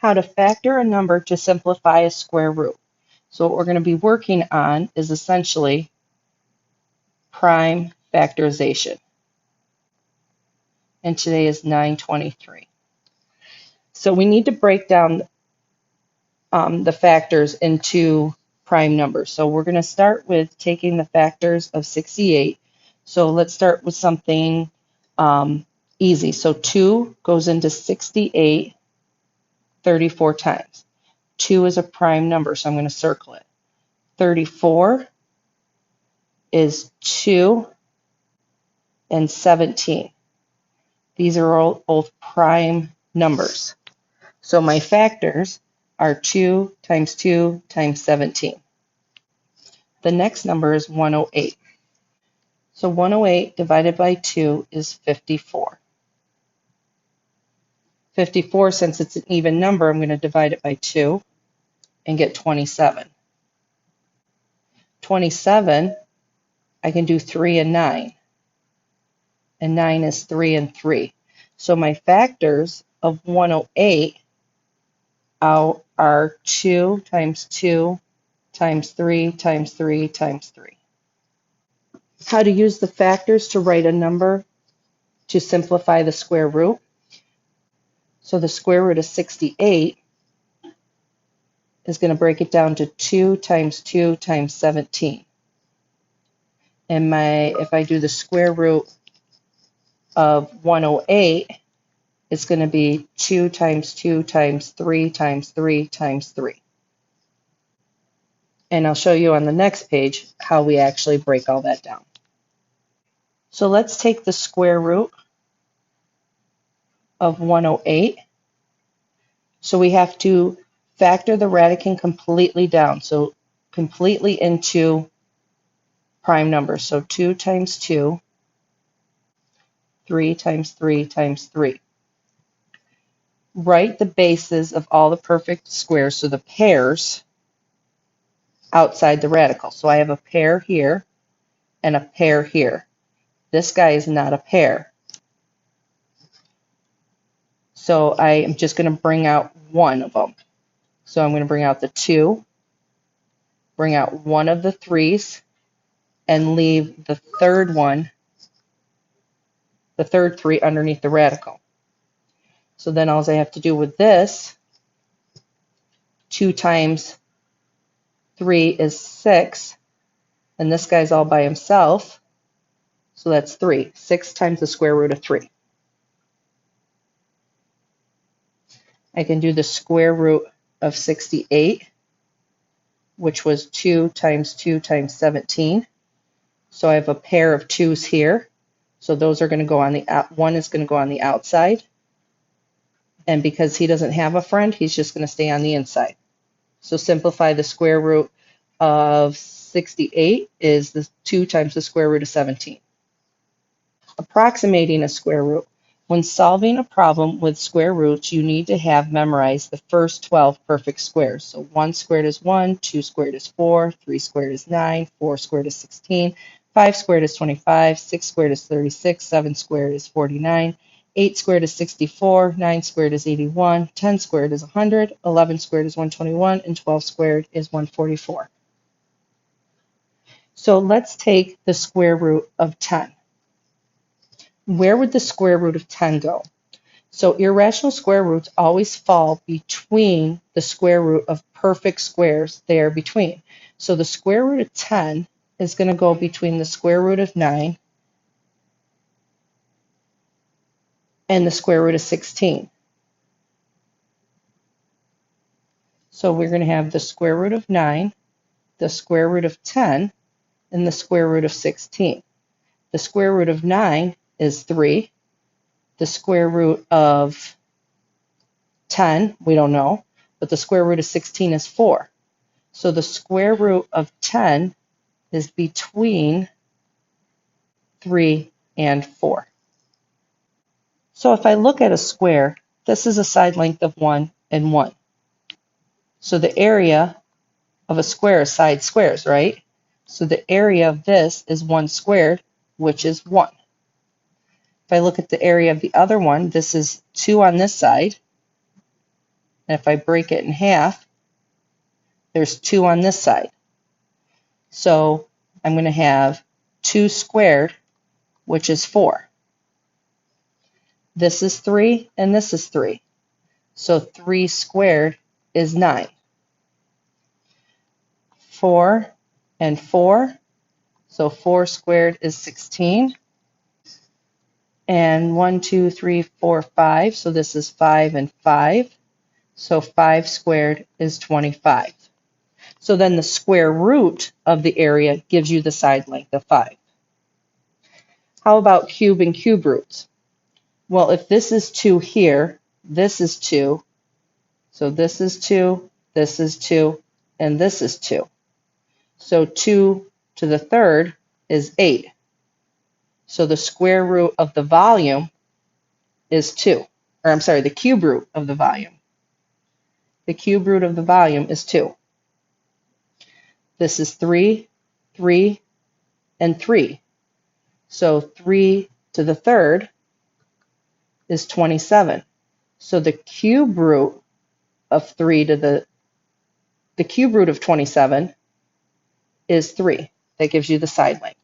how to factor a number to simplify a square root. So what we're going to be working on is essentially prime factorization. And today is 9/23. So we need to break down the factors into prime numbers. So we're going to start with taking the factors of 68. So let's start with something easy. So 2 goes into 68 34 times. 2 is a prime number, so I'm going to circle it. 34 is 2 and 17. These are all both prime numbers. So my factors are 2 times 2 times 17. The next number is 108. So 108 divided by 2 is 54. 54, since it's an even number, I'm going to divide it by 2 and get 27. 27, I can do 3 and 9. And 9 is 3 and 3. So my factors of 108 are 2 times 2 times 3 times 3 times 3. How to use the factors to write a number to simplify the square root. So the square root of 68 is going to break it down to 2 times 2 times 17. And if I do the square root of 108, it's going to be 2 times 2 times 3 times 3 times 3. And I'll show you on the next page how we actually break all that down. So let's take the square root of 108. So we have to factor the radicand completely down, so completely into prime numbers. So 2 times 2, 3 times 3 times 3. Write the bases of all the perfect squares, so the pairs outside the radical. So I have a pair here and a pair here. This guy is not a pair. So I am just going to bring out one of them. So I'm going to bring out the 2, bring out one of the 3's, and leave the third one, the third 3 underneath the radical. So then all I have to do with this, 2 times 3 is 6, and this guy's all by himself, so that's 3. 6 times the square root of 3. I can do the square root of 68, which was 2 times 2 times 17. So I have a pair of 2's here. So those are going to go on the one is going to go on the outside. And because he doesn't have a friend, he's just going to stay on the inside. So simplify the square root of 68 is the 2 times the square root of 17. Approximating a square root. When solving a problem with square roots, you need to have memorized the first 12 perfect squares. So 1 squared is 1, 2 squared is 4, 3 squared is 9, 4 squared is 16, 5 squared is 25, 6 squared is 36, 7 squared is 49, 8 squared is 64, 9 squared is 81, 10 squared is 100, 11 squared is 121, and 12 squared is 144. So let's take the square root of 10. Where would the square root of 10 go? So irrational square roots always fall between the square root of perfect squares they are between. So the square root of 10 is going to go between the square root of 9 and the square root of 16. So we're going to have the square root of 9, the square root of 10, and the square root of 16. The square root of 9 is 3. The square root of 10, we don't know, but the square root of 16 is 4. So the square root of 10 is between 3 and 4. So if I look at a square, this is a side length of 1 and 1. So the area of a square is side squares, right? So the area of this is 1 squared, which is 1. If I look at the area of the other one, this is 2 on this side, And if I break it in half, there's 2 on this side. So I'm going to have 2 squared, which is 4. This is 3 and this is 3. So 3 squared is 9. 4 and 4. So 4 squared is 16. And 1, 2, 3, 4, 5. So this is 5 and 5. So 5 squared is 25. So then the square root of the area gives you the side length of 5. How about cube and cube roots? Well, if this is 2 here, this is 2. So this is 2, this is 2, and this is 2. So 2 to the third is 8. So the square root of the volume is 2. Or I'm sorry, the cube root of the volume. The cube root of the volume is 2. This is 3, 3, and 3. So 3 to the third is 27. So the cube root of 3 to the cube root of 27 is 3. That gives you the side length.